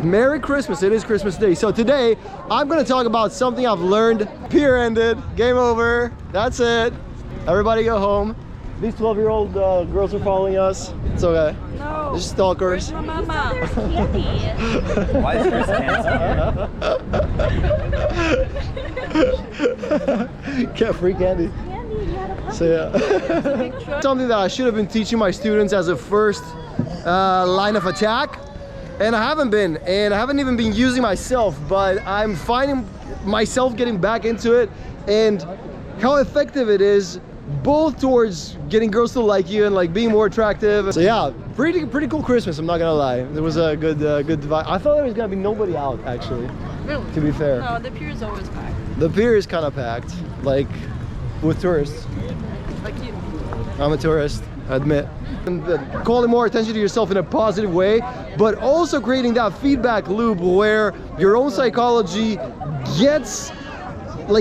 Merry Christmas. It is Christmas Day. So today, I'm gonna talk about something I've learned. Pier ended, game over, that's it. Everybody go home. These 12-year-old girls are following us. It's okay. No. They're just stalkers. Where's my mama? There's candy. Why is Chris dancing? Get free candy. Candy, you had a puppy. So yeah. Something that I should have been teaching my students as a first line of attack. And I haven't been, and I haven't even been using myself, but I'm finding myself getting back into it and how effective it is both towards getting girls to like you and like being more attractive. So yeah, pretty cool Christmas, I'm not gonna lie. There was a good vibe. I thought there was gonna be nobody out actually. Really? To be fair. No, the pier is always packed. The pier is kind of packed, like with tourists. Like you. I'm a tourist, I admit. And calling more attention to yourself in a positive way, but also creating that feedback loop where your own psychology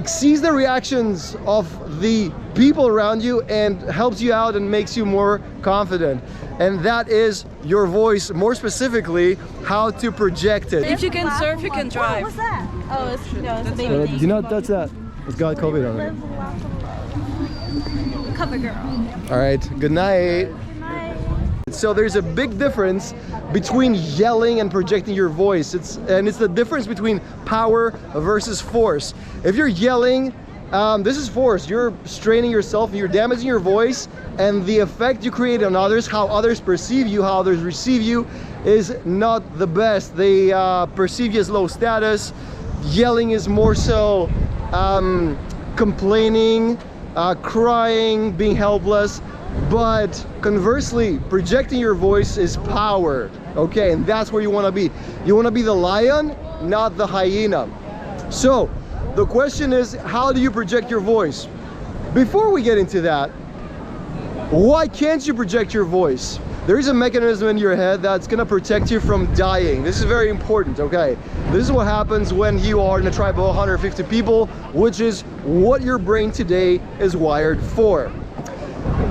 sees the reactions of the people around you and helps you out and makes you more confident. And that is your voice, more specifically, how to project it. If you can surf, you can drive. What's that? Oh, it's a baby. Do not touch that. It's got COVID on it. Cover girl. All right, good night. Good night. So there's a big difference between yelling and projecting your voice. It's the difference between power versus force. If you're yelling, this is force. You're straining yourself and you're damaging your voice, and the effect you create on others, how others perceive you, how others receive you, is not the best. They perceive you as low status. Yelling is more so complaining, crying, being helpless. But conversely, projecting your voice is power. Okay, and that's where you want to be. You want to be the lion, not the hyena. So the question is, how do you project your voice? Before we get into that, why can't you project your voice? There is a mechanism in your head that's gonna protect you from dying. This is very important, okay? This is what happens when you are in a tribe of 150 people, which is what your brain today is wired for.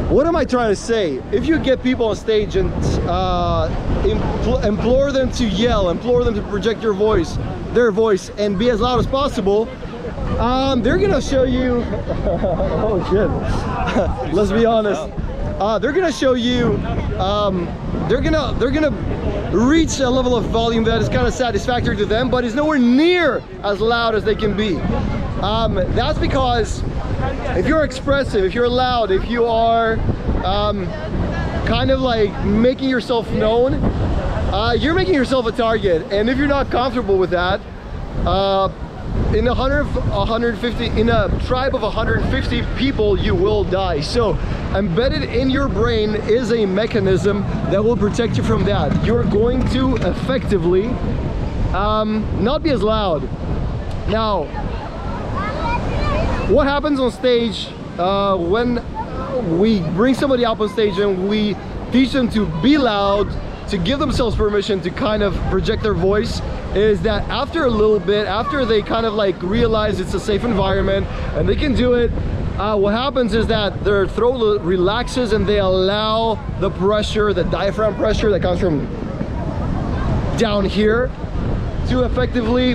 What am I trying to say? If you get people on stage and implore them to yell, implore them to project their voice, and be as loud as possible, they're gonna show you, oh shit, let's be honest. They're gonna show you, they're gonna reach a level of volume that is kind of satisfactory to them, but is nowhere near as loud as they can be. That's because if you're expressive, if you're loud, if you are kind of like making yourself known, you're making yourself a target. And if you're not comfortable with that, in a tribe of 150 people, you will die. So embedded in your brain is a mechanism that will protect you from that. You're going to effectively not be as loud. Now, what happens on stage when we bring somebody up on stage and we teach them to be loud, to give themselves permission to kind of project their voice, is that after a little bit, after they kind of like realize it's a safe environment and they can do it, what happens is that their throat relaxes and they allow the pressure, the diaphragm pressure that comes from down here, to effectively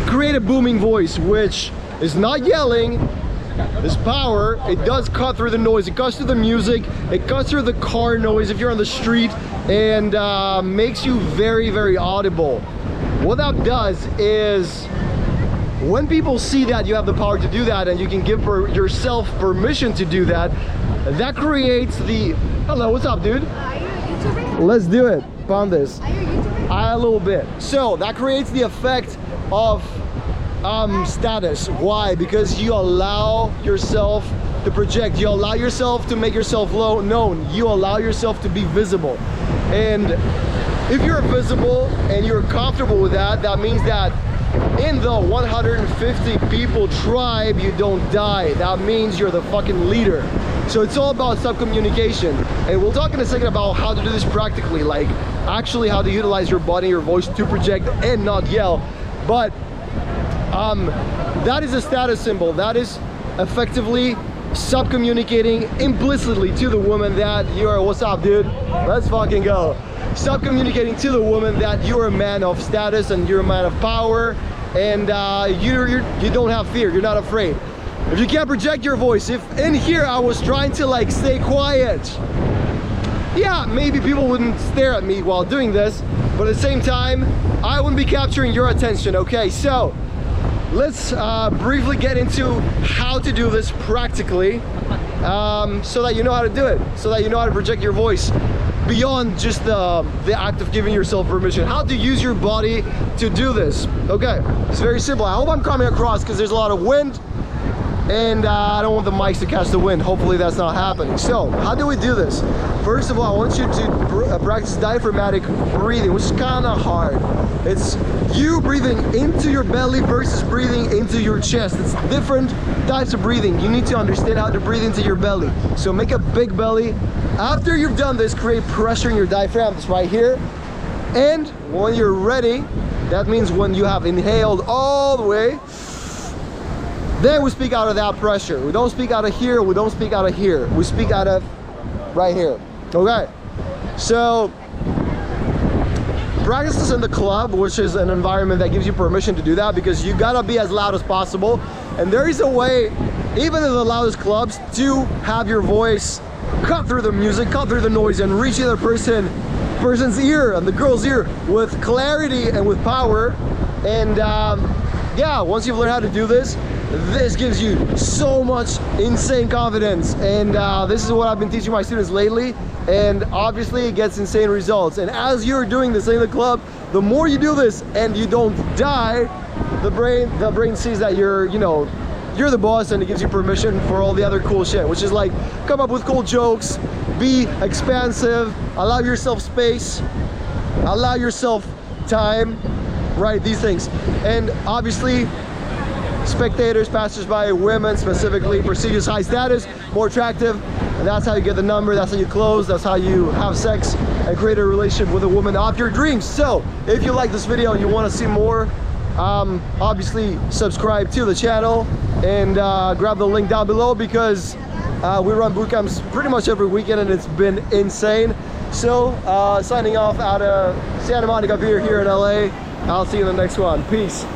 create a booming voice, which is not yelling. This power, it does cut through the noise, it cuts through the music, it cuts through the car noise if you're on the street, and makes you very, very audible. What that does is, when people see that you have the power to do that and you can give yourself permission to do that, that creates the, hello, what's up, dude? Are you a YouTuber? Let's do it, pound this. Are you a YouTuber? A little bit. So that creates the effect of status. Why? Because you allow yourself to project, you allow yourself to make yourself known, you allow yourself to be visible. And if you're visible and you're comfortable with that, that means that in the 150 people tribe, you don't die. That means you're the fucking leader. So it's all about sub-communication. And we'll talk in a second about how to do this practically, like actually how to utilize your body, your voice to project and not yell. But that is a status symbol. That is effectively sub-communicating implicitly to the woman that you're, what's up, dude? Let's fucking go. Stop communicating to the woman that you're a man of status and you're a man of power, and you don't have fear, you're not afraid. If you can't project your voice, if in here I was trying to like stay quiet, yeah, maybe people wouldn't stare at me while doing this, but at the same time, I wouldn't be capturing your attention, okay? So, let's briefly get into how to do this practically, so that you know how to do it, so that you know how to project your voice beyond just the act of giving yourself permission. How to use your body to do this. Okay, it's very simple. I hope I'm coming across because there's a lot of wind, and I don't want the mics to catch the wind. Hopefully that's not happening. So, how do we do this? First of all, I want you to practice diaphragmatic breathing, which is kind of hard. It's you breathing into your belly versus breathing into your chest. It's different types of breathing. You need to understand how to breathe into your belly. So make a big belly. After you've done this, create pressure in your diaphragm. That's right here. And when you're ready, that means when you have inhaled all the way, then we speak out of that pressure. We don't speak out of here, we don't speak out of here. We speak out of right here. Okay, so practice this in the club, which is an environment that gives you permission to do that, because you gotta be as loud as possible. And there is a way, even in the loudest clubs, to have your voice cut through the music, cut through the noise, and reach the other person's ear and the girl's ear with clarity and with power. And yeah, once you've learned how to do this, this gives you so much insane confidence. And this is what I've been teaching my students lately, and obviously it gets insane results. And as you're doing this in the club, the more you do this and you don't die, the brain sees that you're the boss, and it gives you permission for all the other cool shit, which is like come up with cool jokes, be expansive, allow yourself space, allow yourself time, right? These things. And obviously spectators, passersby, women specifically perceive you as high status, more attractive, and that's how you get the number, that's how you close, that's how you have sex and create a relationship with a woman of your dreams. So if you like this video and you want to see more, obviously subscribe to the channel and grab the link down below, because we run boot camps pretty much every weekend and it's been insane. So signing off out of Santa Monica Pier here in LA. I'll see you in the next one. Peace.